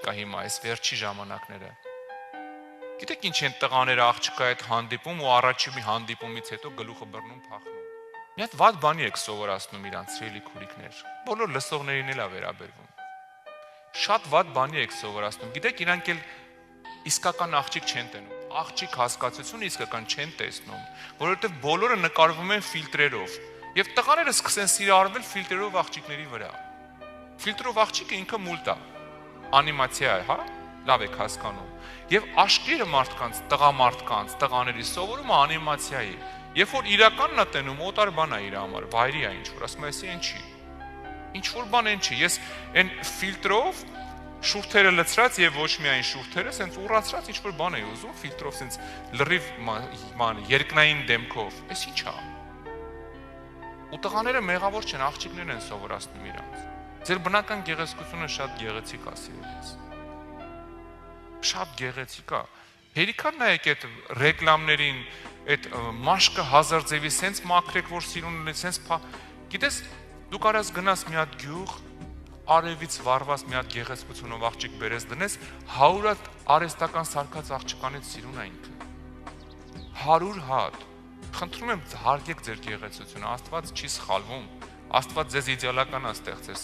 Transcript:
կա հիմա այս վերջի ժամանակները։ Գիտեք ինչ են տղաները աղջկա հետ հանդիպում ու առաջի մի հանդիպումից հետո գլուխը բռնում փախնում։ Մի հատ վատ բանի եք սովորացնում իրանց սիրելի քուրիկներ։ Բոլոր լսողներին էլ է վերաբերվում։ Շատ վատ բանի եք սովորացնում։ Գիտեք իրանք էլ իսկական աղջիկ չեն տենում։ Աղջիկ հասկացությունը իսկական չեն տեսնում, որովհետև բոլորը նկարվում են ֆիլտրերով։ Եվ տղաները սկսեն սիրարվել ֆիլտրերով աղջիկների վրա։ Ֆիլտրով աղջիկը ինքը մուլտ է, անիմացիա է, հա, լավ եք հասկանում։ Եվ աշկերը մարդկանց, տղամարդկանց, տղաների սովորումը անիմացիա է։ Երբ որ իրականն է տենում, օտար բան է իր համար, վայրի է ինչ-որ, ասում է, էսի այն չի։ Ինչ-որ բան այն չի։ Ես այն ֆիլտրով շուրթերը լցրած եւ ոչ միայն շուրթերը, սենց ուռացրած ինչ-որ բան էի ուզում, ֆիլտրով սենց լրիվ երկնային դեմքով։ Էս ի՞նչ է։ Ու տղաները մեղավոր չեն, աղջիկներն են սովորացնում իրանց։ Ձեր բնական գեղեցկությունը շատ գեղեցիկ է, սիրելիս։ Շատ գեղեցիկ է։ Հերիքան նայեք այդ ռեկլամներին, այդ մաշկը հազար ձևի սենց մաքրեք, որ սիրուն լինի, սենց գիտես, դու կարաս գնաս մի հատ գյուղ, արևից վառված մի հատ գեղեցկությունով աղջիկ բերես դնես, 100 հատ արհեստական սարքած աղջկանից սիրուն է ինքը։ 100 հատ։ Խնդրում եմ հարգեք ձեր գեղեցությունը, Աստված չի սխալվում, Աստված ձեզ իդեալական է ստեղծել։